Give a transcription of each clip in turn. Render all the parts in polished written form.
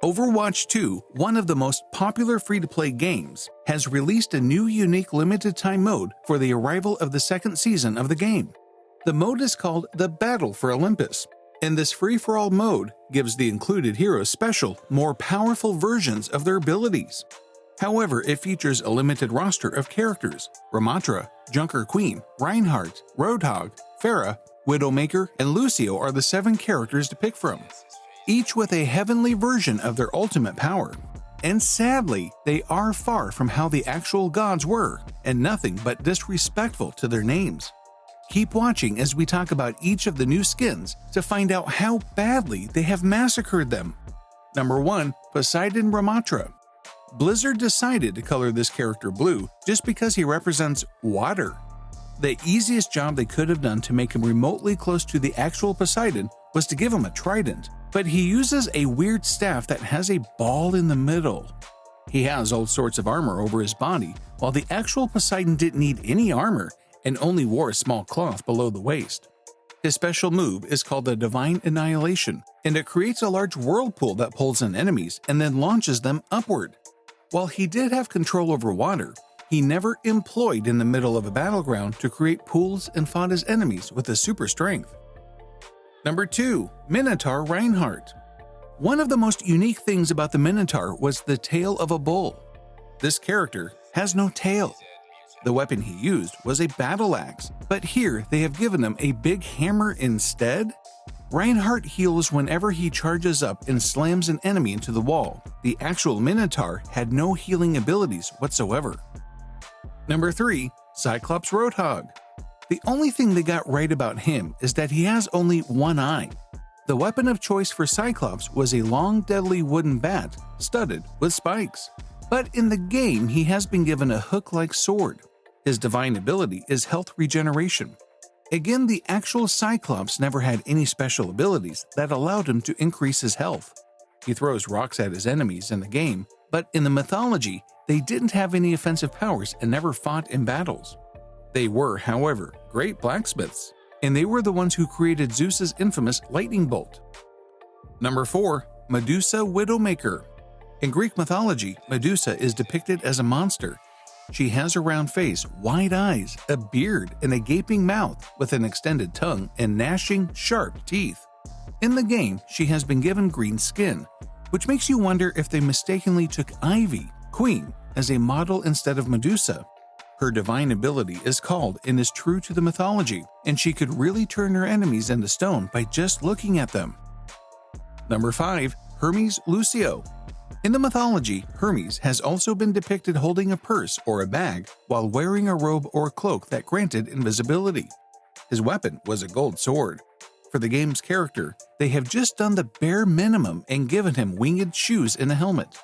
Overwatch 2, one of the most popular free-to-play games, has released a new unique limited-time mode for the arrival of the second season of the game. The mode is called the Battle for Olympus, and this free-for-all mode gives the included heroes special, more powerful versions of their abilities. However, it features a limited roster of characters. Ramattra, Junker Queen, Reinhardt, Roadhog, Pharah, Widowmaker, and Lucio are the 7 characters to pick from, each with a heavenly version of their ultimate power. And sadly, they are far from how the actual gods were, and nothing but disrespectful to their names. Keep watching as we talk about each of the new skins to find out how badly they have massacred them. Number 1. Poseidon Ramattra. Blizzard decided to color this character blue just because he represents water. The easiest job they could have done to make him remotely close to the actual Poseidon was to give him a trident, but he uses a weird staff that has a ball in the middle. He has all sorts of armor over his body, while the actual Poseidon didn't need any armor and only wore a small cloth below the waist. His special move is called the Divine Annihilation, and it creates a large whirlpool that pulls in enemies and then launches them upward. While he did have control over water, he never employed in the middle of a battleground to create pools and fought his enemies with his super strength. Number 2. Minotaur Reinhardt. One of the most unique things about the Minotaur was the tail of a bull. This character has no tail. The weapon he used was a battle axe, but here they have given him a big hammer instead. Reinhardt heals whenever he charges up and slams an enemy into the wall. The actual Minotaur had no healing abilities whatsoever. Number 3. Cyclops Roadhog. The only thing they got right about him is that he has only one eye. The weapon of choice for Cyclops was a long, deadly wooden bat studded with spikes. But in the game, he has been given a hook-like sword. His divine ability is health regeneration. Again, the actual Cyclops never had any special abilities that allowed him to increase his health. He throws rocks at his enemies in the game, but in the mythology, they didn't have any offensive powers and never fought in battles. They were, however, great blacksmiths, and they were the ones who created Zeus's infamous lightning bolt. Number 4. Medusa Widowmaker. In Greek mythology, Medusa is depicted as a monster. She has a round face, wide eyes, a beard, and a gaping mouth with an extended tongue and gnashing, sharp teeth. In the game, she has been given green skin, which makes you wonder if they mistakenly took Ivy, Queen, as a model instead of Medusa. Her divine ability is called and is true to the mythology, and she could really turn her enemies into stone by just looking at them. Number 5. Hermes Lucio. In the mythology, Hermes has also been depicted holding a purse or a bag while wearing a robe or cloak that granted invisibility. His weapon was a gold sword. For the game's character, they have just done the bare minimum and given him winged shoes and a helmet.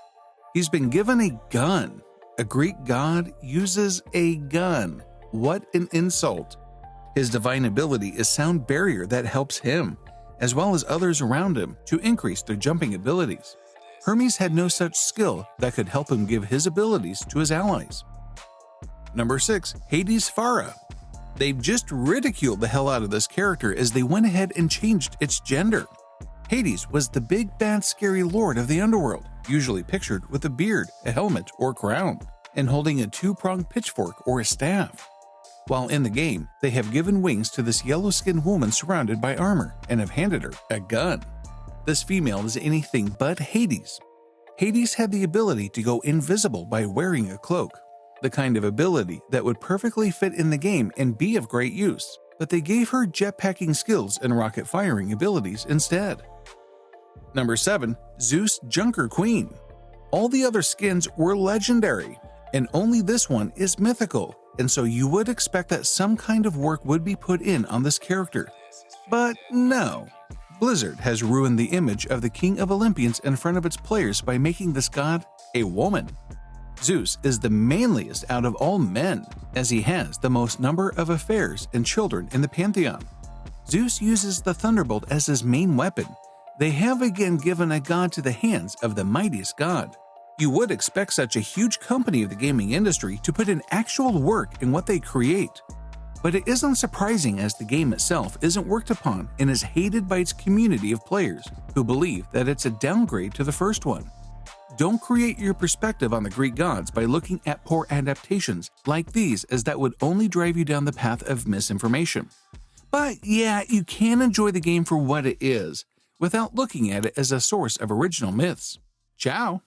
He's been given a gun. A Greek god uses a gun. What an insult. His divine ability is Sound Barrier that helps him, as well as others around him, to increase their jumping abilities. Hermes had no such skill that could help him give his abilities to his allies. Number 6. Hades Pharah. They've just ridiculed the hell out of this character as they went ahead and changed its gender. Hades was the big bad scary lord of the underworld, usually pictured with a beard, a helmet, or crown, and holding a two-pronged pitchfork or a staff. While in the game, they have given wings to this yellow-skinned woman surrounded by armor and have handed her a gun. This female is anything but Hades. Hades had the ability to go invisible by wearing a cloak, the kind of ability that would perfectly fit in the game and be of great use, but they gave her jetpacking skills and rocket firing abilities instead. Number 7. Zeus Junker Queen. All the other skins were legendary, and only this one is mythical, and so you would expect that some kind of work would be put in on this character. But no. Blizzard has ruined the image of the King of Olympians in front of its players by making this god a woman. Zeus is the manliest out of all men, as he has the most number of affairs and children in the pantheon. Zeus uses the thunderbolt as his main weapon. They have again given a god to the hands of the mightiest god. You would expect such a huge company of the gaming industry to put in actual work in what they create. But it isn't surprising, as the game itself isn't worked upon and is hated by its community of players who believe that it's a downgrade to the first one. Don't create your perspective on the Greek gods by looking at poor adaptations like these, as that would only drive you down the path of misinformation. But yeah, you can enjoy the game for what it is, without looking at it as a source of original myths. Ciao!